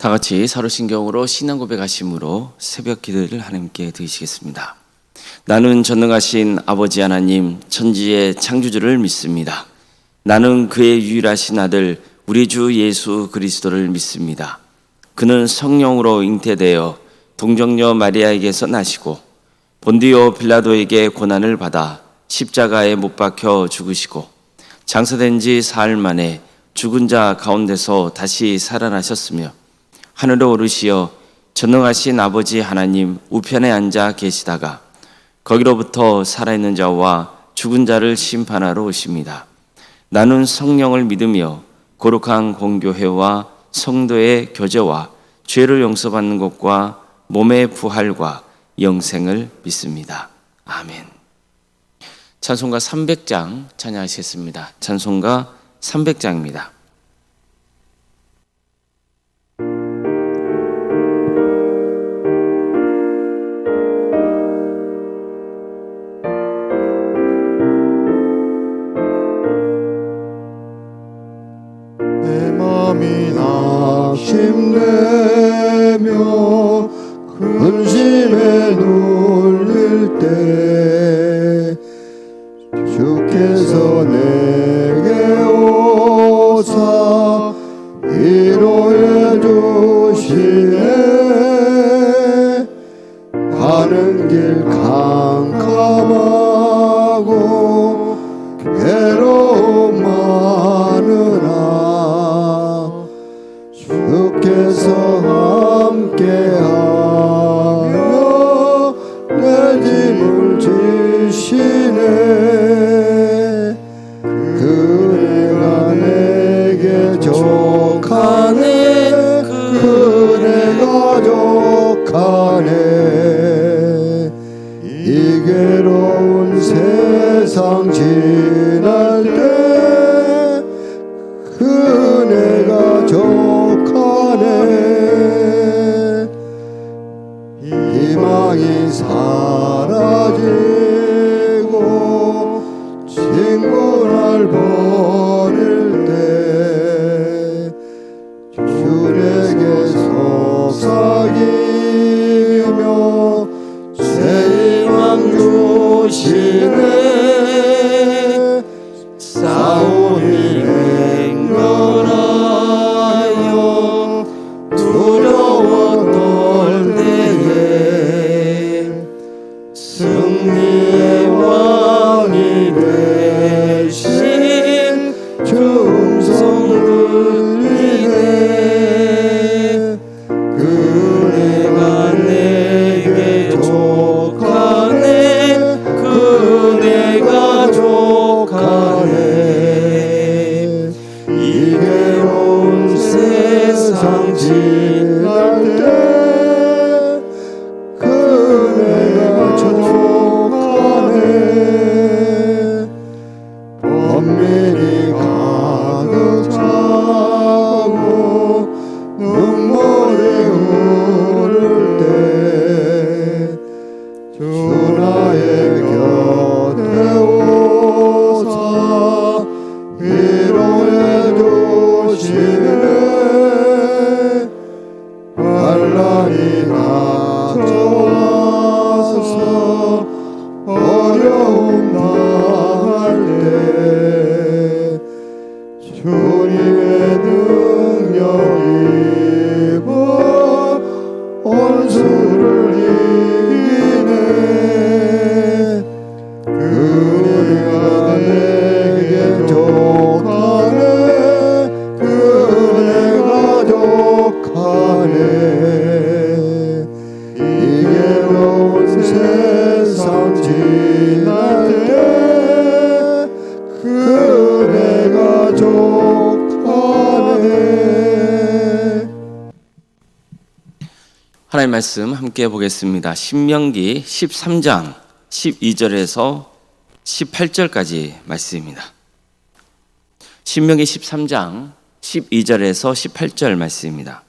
다 같이 사도신경으로 신앙 고백하심으로 새벽 기도를 하나님께 드리시겠습니다. 나는 전능하신 아버지 하나님 천지의 창조주를 믿습니다. 나는 그의 유일하신 아들 우리 주 예수 그리스도를 믿습니다. 그는 성령으로 잉태되어 동정녀 마리아에게서 나시고 본디오 빌라도에게 고난을 받아 십자가에 못 박혀 죽으시고 장사된 지 사흘 만에 죽은 자 가운데서 다시 살아나셨으며 하늘에 오르시어 전능하신 아버지 하나님 우편에 앉아 계시다가 거기로부터 살아있는 자와 죽은 자를 심판하러 오십니다. 나는 성령을 믿으며 거룩한 공교회와 성도의 교제와 죄를 용서받는 것과 몸의 부활과 영생을 믿습니다. 아멘. 찬송가 300장 찬양하시겠습니다. 찬송가 300장입니다. 낙심되며 근심에 눌릴 때 주께서 내게 오사 위로해 주시네. 가는 길 캄캄하고 괴로움 많으나 주께서 함께하며 내 짐을 지시네. 그네가 내게 족하네. 그네가 족하네. 이 괴로운 세상 지날 때 그네가 족하네. 희망이 사라지고 친구 날 버릴 때 주에게 속삭이며 새 희망 주시네. 싸우니 맹렬하여 두려워 떨 때에 승리의 왕이 되신 주 음성 들리네. 그네가 내게 족하네. 그네가 족하네. 이 괴로운 세상 지날 때 그네가 족하네. 번민이 가득 차고 눈물이 흐를 때 주 나의 곁에 오사 위로해 주시네. 환난이 닥쳐와서 어려움 당할 때 주님의 능력 입어 원수를 이기네. 그네가 내게 족하네. 그네가 족하네. 이 괴로운 세상 지날 때 그네가 족하네. 하나님의 말씀 함께 보겠습니다. 신명기 13장 12절에서 18절까지 말씀입니다. 신명기 13장 12절에서 18절 말씀입니다.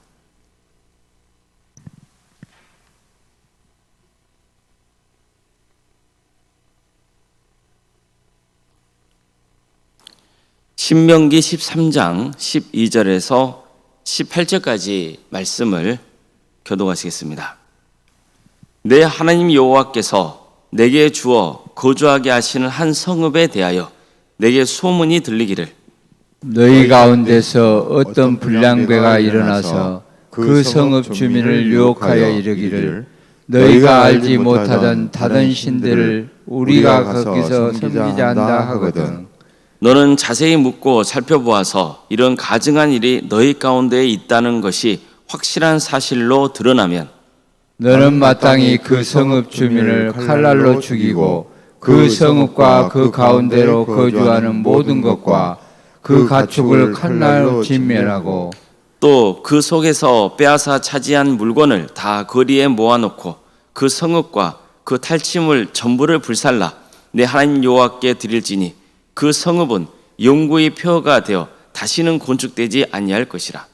신명기 13장 12절에서 18절까지 말씀을 교독하시겠습니다. 내 하나님 여호와께서 내게 주어 거주하게 하시는 한 성읍에 대하여 내게 소문이 들리기를 너희 가운데서 어떤 불량배가 일어나서 그 성읍 주민을 유혹하여 이르기를 너희가 알지 못하던 다른 신들을 우리가 거기서 섬기자 한다 하거든. 너는 자세히 묻고 살펴보아서 이런 가증한 일이 너희 가운데에 있다는 것이 확실한 사실로 드러나면 너는 마땅히 그 성읍 주민을 칼날로 죽이고 그 성읍과 그 가운데로 거주하는 모든 것과 그 가축을 칼날로 진멸하고 또 그 속에서 빼앗아 차지한 물건을 다 거리에 모아놓고 그 성읍과 그 탈취물 전부를 불살라 내 하나님 여호와께 드릴지니 그 성읍은 영구히 폐허가 되어 다시는 건축되지 아니할 것이라.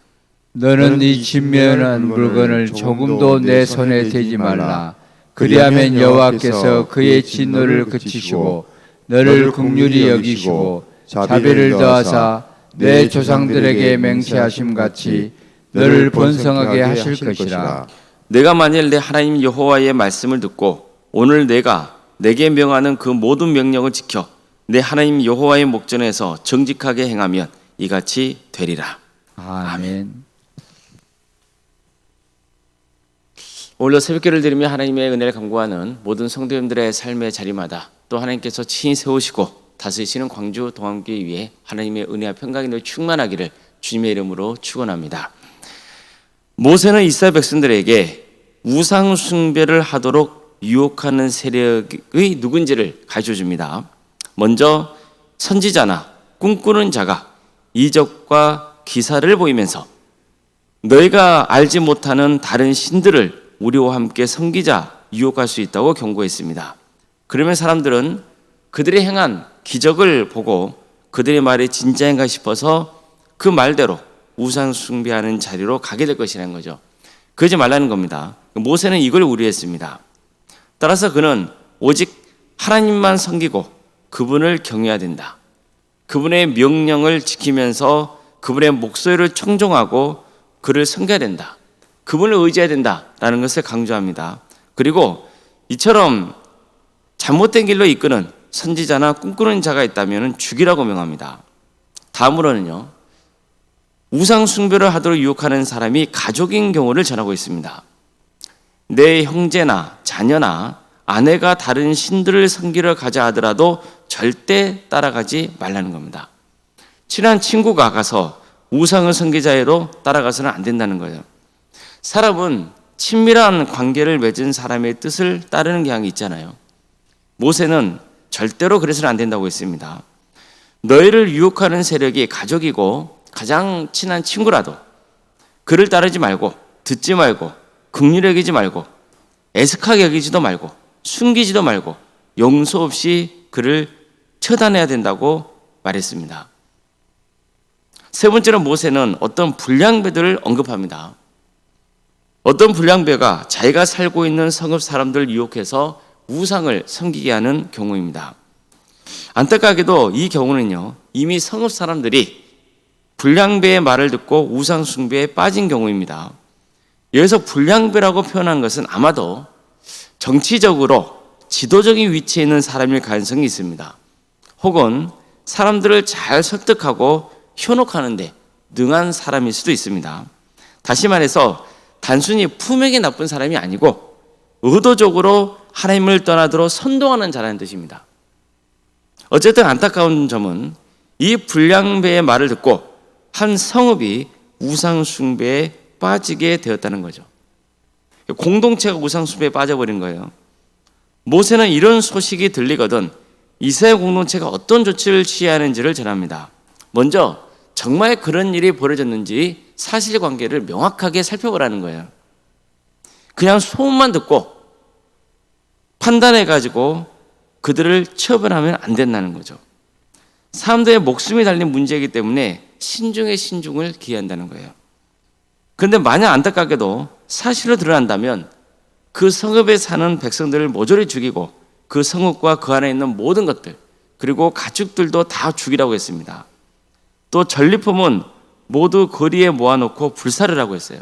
너는 네 진멸한 물건을 조금도 내 손에 대지 말라. 그리하면 여호와께서 그의 진노를 그치시고 너를 긍휼히 여기시고 자비를 더하사 내 조상들에게 맹세하심 같이 너를 번성하게 하실 것이라. 내가 만일 내 하나님 여호와의 말씀을 듣고 오늘 내가 내게 명하는 그 모든 명령을 지켜 내 하나님 여호와의 목전에서 정직하게 행하면 이같이 되리라. 아멘. 오늘도 새벽기를 드리며 하나님의 은혜를 간구하는 모든 성도님들의 삶의 자리마다 또 하나님께서 친히 세우시고 다스리시는 광주 동암교회 위에 하나님의 은혜와 평강이 늘 충만하기를 주님의 이름으로 축원합니다. 모세는 이스라엘 백성들에게 우상 숭배를 하도록 유혹하는 세력의 누군지를 가르쳐 줍니다. 먼저 선지자나 꿈꾸는 자가 이적과 기사를 보이면서 너희가 알지 못하는 다른 신들을 우리와 함께 섬기자 유혹할 수 있다고 경고했습니다. 그러면 사람들은 그들이 행한 기적을 보고 그들의 말이 진짜인가 싶어서 그 말대로 우상 숭배하는 자리로 가게 될 것이라는 거죠. 그러지 말라는 겁니다. 모세는 이걸 우려했습니다. 따라서 그는 오직 하나님만 섬기고 그분을 경외해야 된다. 그분의 명령을 지키면서 그분의 목소리를 청종하고 그를 섬겨야 된다. 그분을 의지해야 된다라는 것을 강조합니다. 그리고 이처럼 잘못된 길로 이끄는 선지자나 꿈꾸는 자가 있다면 죽이라고 명합니다. 다음으로는요, 우상 숭배를 하도록 유혹하는 사람이 가족인 경우를 전하고 있습니다. 내 형제나 자녀나 아내가 다른 신들을 섬기러 가자 하더라도 절대 따라가지 말라는 겁니다. 친한 친구가 가서 우상을 섬기자로 따라가서는 안 된다는 거예요. 사람은 친밀한 관계를 맺은 사람의 뜻을 따르는 경향이 있잖아요. 모세는 절대로 그래서는 안 된다고 했습니다. 너희를 유혹하는 세력이 가족이고 가장 친한 친구라도 그를 따르지 말고 듣지 말고 긍휼히 여기지 말고 애석하게 여기지도 말고 숨기지도 말고 용서 없이 그를 처단해야 된다고 말했습니다. 세 번째로 모세는 어떤 불량배들을 언급합니다. 어떤 불량배가 자기가 살고 있는 성읍 사람들을 유혹해서 우상을 섬기게 하는 경우입니다. 안타깝게도 이 경우는요, 이미 성읍 사람들이 불량배의 말을 듣고 우상 숭배에 빠진 경우입니다. 여기서 불량배라고 표현한 것은 아마도 정치적으로 지도적인 위치에 있는 사람일 가능성이 있습니다. 혹은 사람들을 잘 설득하고 현혹하는데 능한 사람일 수도 있습니다. 다시 말해서 단순히 품행이 나쁜 사람이 아니고 의도적으로 하나님을 떠나도록 선동하는 자라는 뜻입니다. 어쨌든 안타까운 점은 이 불량배의 말을 듣고 한 성읍이 우상 숭배에 빠지게 되었다는 거죠. 공동체가 우상 숭배에 빠져버린 거예요. 모세는 이런 소식이 들리거든 이스라엘 공동체가 어떤 조치를 취해야 하는지를 전합니다. 먼저 정말 그런 일이 벌어졌는지 사실관계를 명확하게 살펴보라는 거예요. 그냥 소문만 듣고 판단해가지고 그들을 처벌하면 안 된다는 거죠. 사람들의 목숨이 달린 문제이기 때문에 신중에 신중을 기한다는 거예요. 그런데 만약 안타깝게도 사실로 드러난다면 그 성읍에 사는 백성들을 모조리 죽이고 그 성읍과 그 안에 있는 모든 것들 그리고 가축들도 다 죽이라고 했습니다. 또 전리품은 모두 거리에 모아놓고 불사르라고 했어요.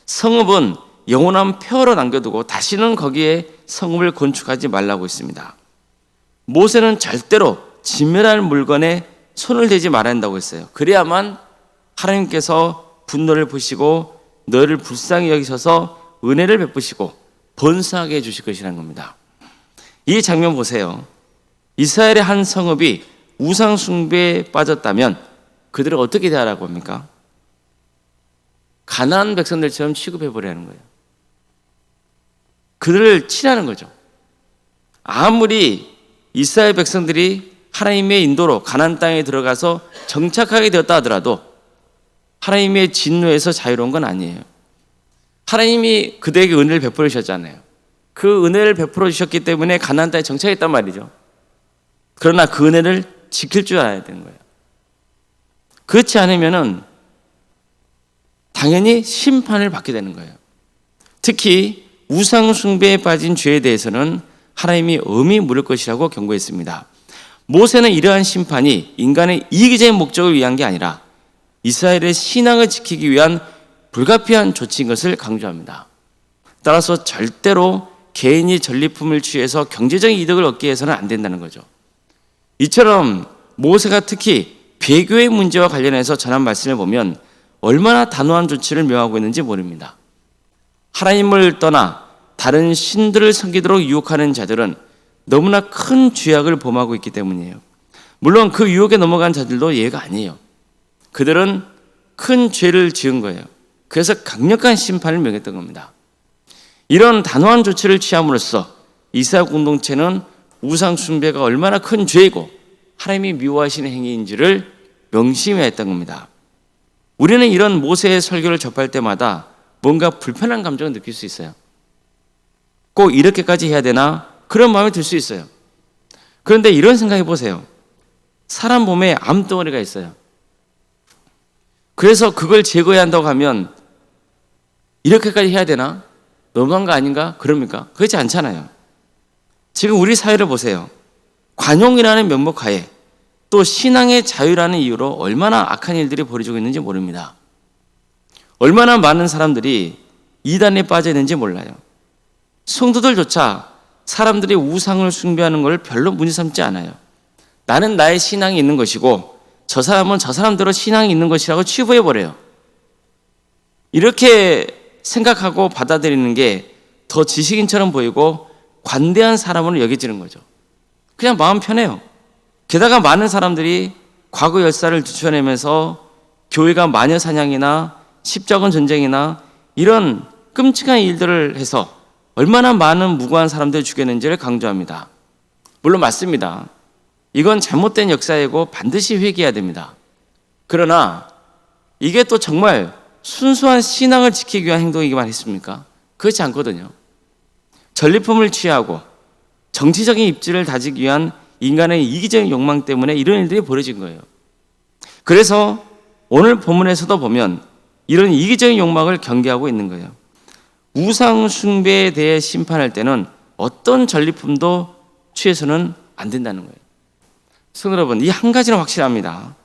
성읍은 영원한 폐허로 남겨두고 다시는 거기에 성읍을 건축하지 말라고 했습니다. 모세는 절대로 진멸할 물건에 손을 대지 말아야 한다고 했어요. 그래야만 하나님께서 분노를 보시고 너를 불쌍히 여기셔서 은혜를 베푸시고 번성하게 해주실 것이라는 겁니다. 이 장면 보세요. 이스라엘의 한 성읍이 우상 숭배에 빠졌다면 그들을 어떻게 대하라고 합니까? 가나안 백성들처럼 취급해버리는 거예요. 그들을 치라는 거죠. 아무리 이스라엘 백성들이 하나님의 인도로 가나안 땅에 들어가서 정착하게 되었다 하더라도 하나님의 진노에서 자유로운 건 아니에요. 하나님이 그들에게 은혜를 베풀어 주셨잖아요. 그 은혜를 베풀어 주셨기 때문에 가나안 땅에 정착했단 말이죠. 그러나 그 은혜를 지킬 줄 알아야 되는 거예요. 그렇지 않으면은 당연히 심판을 받게 되는 거예요. 특히 우상 숭배에 빠진 죄에 대해서는 하나님이 엄히 물을 것이라고 경고했습니다. 모세는 이러한 심판이 인간의 이기적인 목적을 위한 게 아니라 이스라엘의 신앙을 지키기 위한 불가피한 조치인 것을 강조합니다. 따라서 절대로 개인이 전리품을 취해서 경제적인 이득을 얻기 위해서는 안 된다는 거죠. 이처럼 모세가 특히 배교의 문제와 관련해서 전한 말씀을 보면 얼마나 단호한 조치를 명하고 있는지 모릅니다. 하나님을 떠나 다른 신들을 섬기도록 유혹하는 자들은 너무나 큰 죄악을 범하고 있기 때문이에요. 물론 그 유혹에 넘어간 자들도 예외가 아니에요. 그들은 큰 죄를 지은 거예요. 그래서 강력한 심판을 명했던 겁니다. 이런 단호한 조치를 취함으로써 이스라엘 공동체는 우상 숭배가 얼마나 큰 죄이고 하나님이 미워하시는 행위인지를 명심해야 했던 겁니다. 우리는 이런 모세의 설교를 접할 때마다 뭔가 불편한 감정을 느낄 수 있어요. 꼭 이렇게까지 해야 되나? 그런 마음이 들 수 있어요. 그런데 이런 생각해 보세요. 사람 몸에 암덩어리가 있어요. 그래서 그걸 제거해야 한다고 하면 이렇게까지 해야 되나? 너무한 거 아닌가? 그럽니까? 그렇지 않잖아요. 지금 우리 사회를 보세요. 관용이라는 명목하에 또 신앙의 자유라는 이유로 얼마나 악한 일들이 벌어지고 있는지 모릅니다. 얼마나 많은 사람들이 이단에 빠져 있는지 몰라요. 성도들조차 사람들이 우상을 숭배하는 걸 별로 문제 삼지 않아요. 나는 나의 신앙이 있는 것이고 저 사람은 저 사람대로 신앙이 있는 것이라고 치부해버려요. 이렇게 생각하고 받아들이는 게 더 지식인처럼 보이고 관대한 사람으로 여겨지는 거죠. 그냥 마음 편해요. 게다가 많은 사람들이 과거 역사를 뒤쳐내면서 교회가 마녀 사냥이나 십자군 전쟁이나 이런 끔찍한 일들을 해서 얼마나 많은 무고한 사람들을 죽였는지를 강조합니다. 물론 맞습니다. 이건 잘못된 역사이고 반드시 회개해야 됩니다. 그러나 이게 또 정말 순수한 신앙을 지키기 위한 행동이기만 했습니까? 그렇지 않거든요. 전리품을 취하고 정치적인 입지를 다지기 위한 인간의 이기적인 욕망 때문에 이런 일들이 벌어진 거예요. 그래서 오늘 본문에서도 보면 이런 이기적인 욕망을 경계하고 있는 거예요. 우상 숭배에 대해 심판할 때는 어떤 전리품도 취해서는 안 된다는 거예요. 성도 여러분, 이 한 가지는 확실합니다.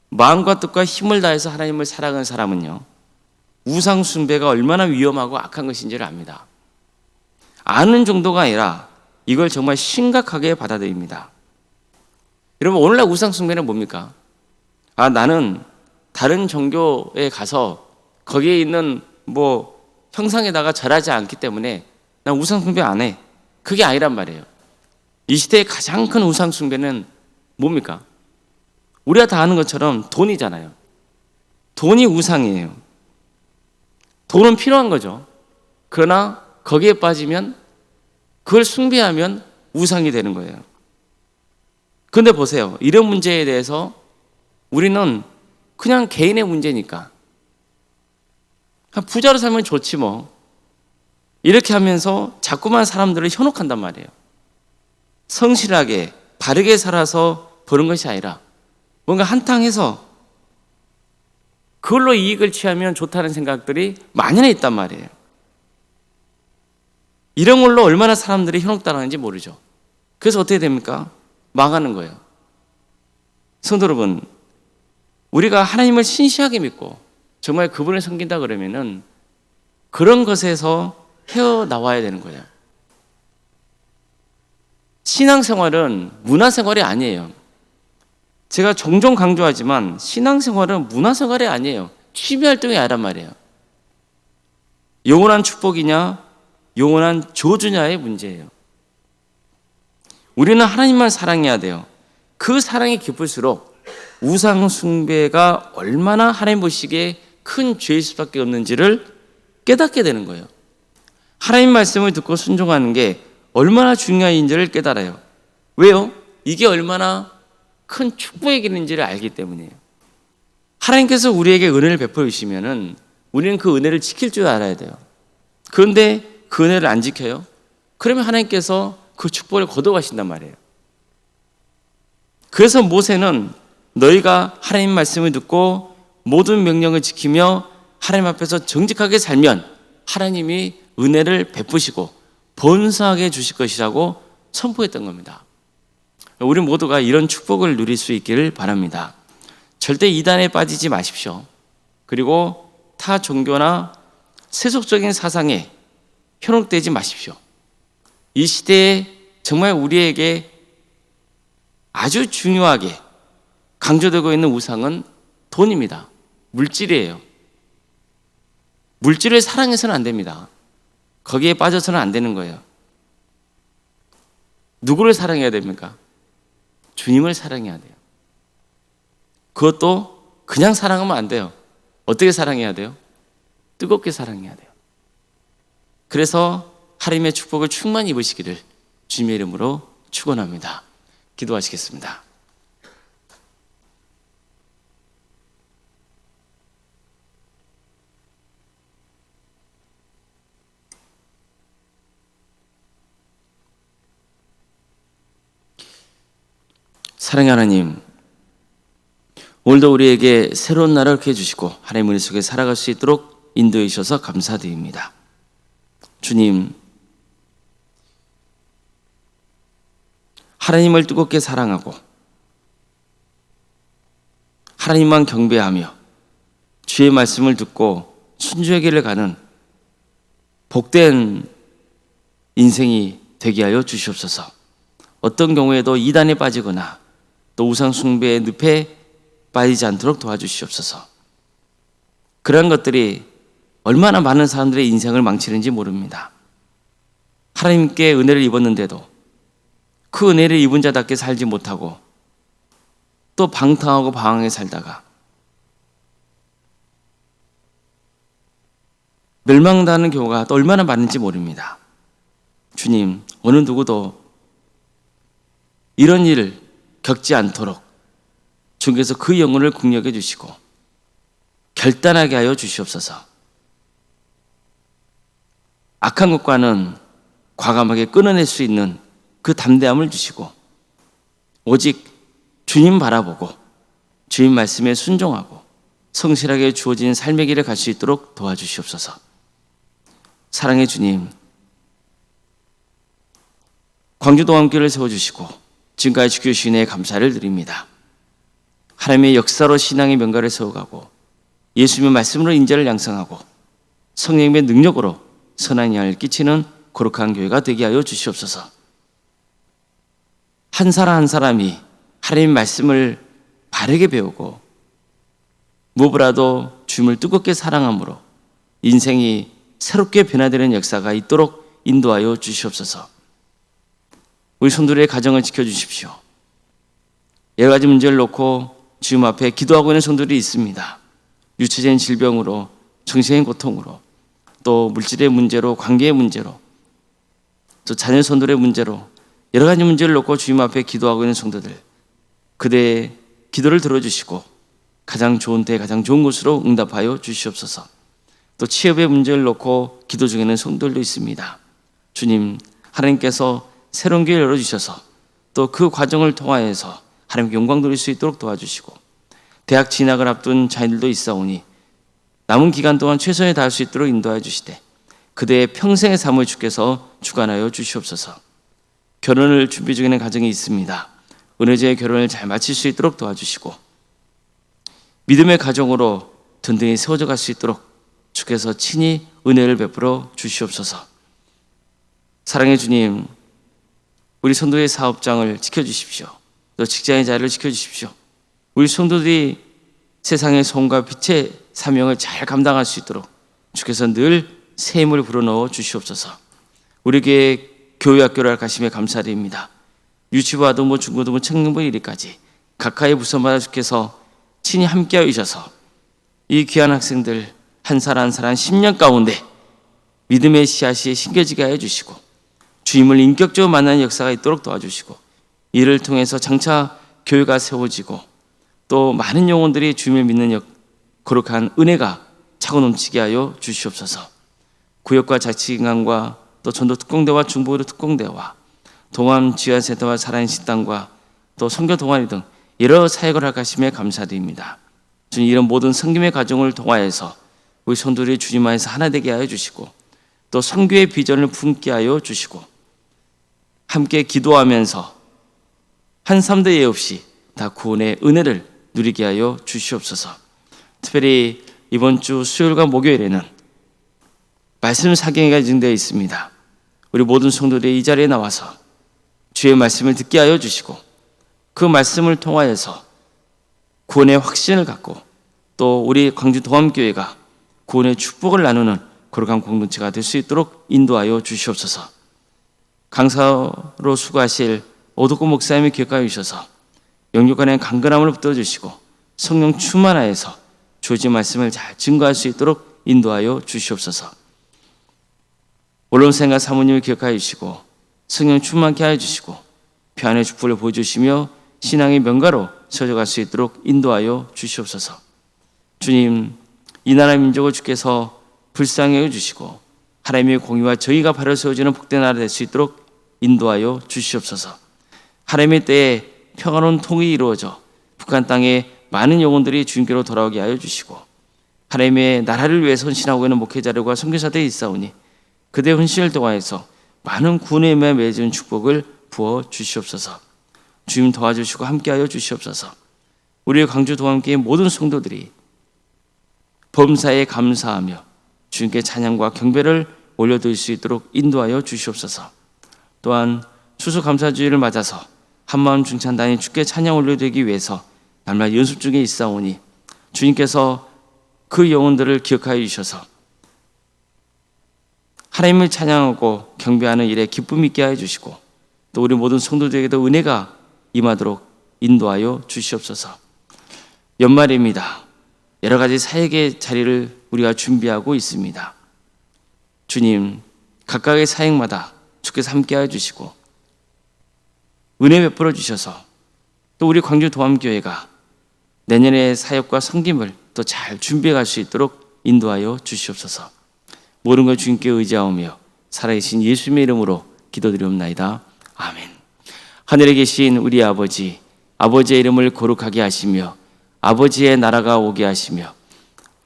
마음과 뜻과 힘을 다해서 하나님을 사랑하는 사람은요, 우상 숭배가 얼마나 위험하고 악한 것인지를 압니다. 아는 정도가 아니라 이걸 정말 심각하게 받아들입니다. 여러분, 오늘날 우상 숭배는 뭡니까? 나는 다른 종교에 가서 거기에 있는 형상에다가 절하지 않기 때문에 난 우상 숭배 안 해. 그게 아니란 말이에요. 이 시대의 가장 큰 우상 숭배는 뭡니까? 우리가 다 아는 것처럼 돈이잖아요. 돈이 우상이에요. 돈은 필요한 거죠. 그러나 거기에 빠지면 그걸 숭배하면 우상이 되는 거예요. 그런데 보세요. 이런 문제에 대해서 우리는 그냥 개인의 문제니까 부자로 살면 좋지 뭐, 이렇게 하면서 자꾸만 사람들을 현혹한단 말이에요. 성실하게 바르게 살아서 버는 것이 아니라 뭔가 한탕해서 그걸로 이익을 취하면 좋다는 생각들이 만연해 있단 말이에요. 이런 걸로 얼마나 사람들이 현혹당하는지 모르죠. 그래서 어떻게 됩니까? 망하는 거예요. 성도 여러분, 우리가 하나님을 신실하게 믿고 정말 그분을 섬긴다 그러면은 그런 것에서 헤어나와야 되는 거예요. 신앙생활은 문화생활이 아니에요. 제가 종종 강조하지만 신앙생활은 문화생활이 아니에요. 취미활동이 아니란 말이에요. 영원한 축복이냐 영원한 저주냐의 문제예요. 우리는 하나님만 사랑해야 돼요. 그 사랑이 깊을수록 우상 숭배가 얼마나 하나님 보시기에 큰 죄일 수밖에 없는지를 깨닫게 되는 거예요. 하나님 말씀을 듣고 순종하는 게 얼마나 중요한지를 깨달아요. 왜요? 이게 얼마나 큰 축복의 길인지를 알기 때문이에요. 하나님께서 우리에게 은혜를 베풀어 주시면은 우리는 그 은혜를 지킬 줄 알아야 돼요. 그런데 그 은혜를 안 지켜요? 그러면 하나님께서 그 축복을 거둬가신단 말이에요. 그래서 모세는 너희가 하나님 말씀을 듣고 모든 명령을 지키며 하나님 앞에서 정직하게 살면 하나님이 은혜를 베푸시고 번성하게 해주실 것이라고 선포했던 겁니다. 우리 모두가 이런 축복을 누릴 수 있기를 바랍니다. 절대 이단에 빠지지 마십시오. 그리고 타 종교나 세속적인 사상에 현혹되지 마십시오. 이 시대에 정말 우리에게 아주 중요하게 강조되고 있는 우상은 돈입니다. 물질이에요. 물질을 사랑해서는 안 됩니다. 거기에 빠져서는 안 되는 거예요. 누구를 사랑해야 됩니까? 주님을 사랑해야 돼요. 그것도 그냥 사랑하면 안 돼요. 어떻게 사랑해야 돼요? 뜨겁게 사랑해야 돼요. 그래서 하나님의 축복을 충만히 입으시기를 주님의 이름으로 축원합니다. 기도하시겠습니다. 사랑의 하나님, 오늘도 우리에게 새로운 날을 이렇게 해주시고 하나님 은혜 속에 살아갈 수 있도록 인도해 주셔서 감사드립니다. 주님, 하나님을 뜨겁게 사랑하고 하나님만 경배하며 주의 말씀을 듣고 순종의 길을 가는 복된 인생이 되게 하여 주시옵소서. 어떤 경우에도 이단에 빠지거나 또 우상 숭배의 늪에 빠지지 않도록 도와주시옵소서. 그런 것들이 얼마나 많은 사람들의 인생을 망치는지 모릅니다. 하나님께 은혜를 입었는데도 그 은혜를 입은 자답게 살지 못하고 또 방탕하고 방황해 살다가 멸망당하는 경우가 또 얼마나 많은지 모릅니다. 주님, 어느 누구도 이런 일을 겪지 않도록 주께서 그 영혼을 긍휼해 주시고 결단하게 하여 주시옵소서. 악한 것과는 과감하게 끊어낼 수 있는 그 담대함을 주시고 오직 주님 바라보고 주님 말씀에 순종하고 성실하게 주어진 삶의 길을 갈 수 있도록 도와주시옵소서. 사랑의 주님, 광주동안교회를 세워주시고 지금까지 지켜주신 은혜에 감사를 드립니다. 하나님의 역사로 신앙의 명가를 세워가고 예수님의 말씀으로 인자를 양성하고 성령님의 능력으로 선한 영향을 끼치는 거룩한 교회가 되게 하여 주시옵소서. 한 사람 한 사람이 하나님의 말씀을 바르게 배우고 무엇보다도 주님을 뜨겁게 사랑함으로 인생이 새롭게 변화되는 역사가 있도록 인도하여 주시옵소서. 우리 성도들의 가정을 지켜주십시오. 여러 가지 문제를 놓고 주님 앞에 기도하고 있는 성도들이 있습니다. 유체적인 질병으로, 정신적인 고통으로, 또 물질의 문제로, 관계의 문제로, 또 자녀 성도들의 문제로 여러 가지 문제를 놓고 주님 앞에 기도하고 있는 성도들, 그대의 기도를 들어주시고 가장 좋은 때 가장 좋은 곳으로 응답하여 주시옵소서. 또 취업의 문제를 놓고 기도 중에는 성도들도 있습니다. 주님, 하나님께서 새로운 길을 열어주셔서 또 그 과정을 통하여서 하나님께 영광 돌릴 수 있도록 도와주시고 대학 진학을 앞둔 자녀들도 있사오니 남은 기간 동안 최선을 다할 수 있도록 인도하여 주시되 그대의 평생의 삶을 주께서 주관하여 주시옵소서. 결혼을 준비 중에 있는 가정이 있습니다. 은혜제의 결혼을 잘 마칠 수 있도록 도와주시고 믿음의 가정으로 든든히 세워져 갈 수 있도록 주께서 친히 은혜를 베풀어 주시옵소서. 사랑의 주님, 우리 성도의 사업장을 지켜주십시오. 또 직장의 자리를 지켜주십시오. 우리 성도들이 세상의 소음과 빛의 사명을 잘 감당할 수 있도록 주께서 늘 새 힘을 불어넣어 주시옵소서. 우리 교회 학교를 가심에 감사드립니다. 유치부, 아동부, 중고등부, 청년부 1위까지 각하의 부서마다 주께서 친히 함께하여 주셔서 이 귀한 학생들 한 사람 한 사람 10년 가운데 믿음의 씨앗이 심겨지게 하여 주시고 주님을 인격적으로 만나는 역사가 있도록 도와주시고 이를 통해서 장차 교회가 세워지고 또 많은 영혼들이 주님을 믿는 거룩한 은혜가 차고 넘치게 하여 주시옵소서. 구역과 자치기관과 또 전도 특공대와 중보의료 특공대와 동암 지원센터와 살아있는 식당과 또 선교 동아리 등 여러 사역을 하심에 감사드립니다. 주님, 이런 모든 섬김의 가정을 통하여서 우리 성도들이 주님 안에서 하나 되게 하여 주시고 또 선교의 비전을 품게 하여 주시고 함께 기도하면서 한 사람도 예 없이 다 구원의 은혜를 누리게 하여 주시옵소서. 특별히 이번 주 수요일과 목요일에는 말씀 사경회가 예정되어 있습니다. 우리 모든 성도들이 이 자리에 나와서 주의 말씀을 듣게 하여 주시고 그 말씀을 통하여서 구원의 확신을 갖고 또 우리 광주 동암교회가 구원의 축복을 나누는 거룩한 공동체가 될 수 있도록 인도하여 주시옵소서. 강사로 수고하실 오덕구 목사님이 기억하여 주셔서 영육간의 강건함을 붙들어주시고 성령 충만하여서 주어진 말씀을 잘 증거할 수 있도록 인도하여 주시옵소서. 원론생과 사모님을 기억하여 주시고 성령 충만케 하여 주시고 평안의 축복을 보여주시며 신앙의 명가로 세워져갈 수 있도록 인도하여 주시옵소서. 주님, 이 나라 민족을 주께서 불쌍히 여겨주시고 하나님의 공의와 저희가 바로 세워지는 복된 나라 될 수 있도록 인도하여 주시옵소서. 하나님의 때에 평화로운 통일이 이루어져 북한 땅에 많은 영혼들이 주님께로 돌아오게 하여 주시고 하나님의 나라를 위해 헌신하고 있는 목회자들과 선교사들이 있사오니 그대의 헌신을 통하여서 많은 구원의 힘에 맺은 축복을 부어 주시옵소서. 주님 도와주시고 함께하여 주시옵소서. 우리 광주 동암교회 모든 성도들이 범사에 감사하며 주님께 찬양과 경배를 올려드릴 수 있도록 인도하여 주시옵소서. 또한 추수감사주의를 맞아서 한마음 중찬단이 주께 찬양 올려드리기 위해서 날마다 연습 중에 있사오니 주님께서 그 영혼들을 기억하여 주셔서 하나님을 찬양하고 경배하는 일에 기쁨 있게 하여 주시고 또 우리 모든 성도들에게도 은혜가 임하도록 인도하여 주시옵소서. 연말입니다. 여러 가지 사역의 자리를 우리가 준비하고 있습니다. 주님, 각각의 사역마다 주께서 함께하여 주시고 은혜 베풀어 주셔서 또 우리 광주 동암교회가 내년의 사역과 섬김을 또 잘 준비해 갈 수 있도록 인도하여 주시옵소서. 모든 걸 주님께 의지하오며 살아계신 예수님의 이름으로 기도드리옵나이다. 아멘. 하늘에 계신 우리 아버지, 아버지의 이름을 거룩하게 하시며 아버지의 나라가 오게 하시며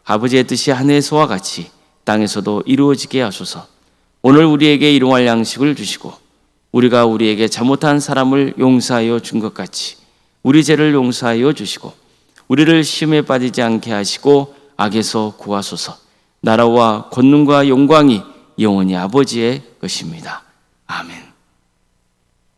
아버지의 뜻이 하늘에서와 같이 땅에서도 이루어지게 하소서. 오늘 우리에게 일용할 양식을 주시고 우리가 우리에게 잘못한 사람을 용서하여 준 것 같이 우리 죄를 용서하여 주시고 우리를 시험에 빠지지 않게 하시고 악에서 구하소서. 나라와 권능과 영광이 영원히 아버지의 것입니다. 아멘.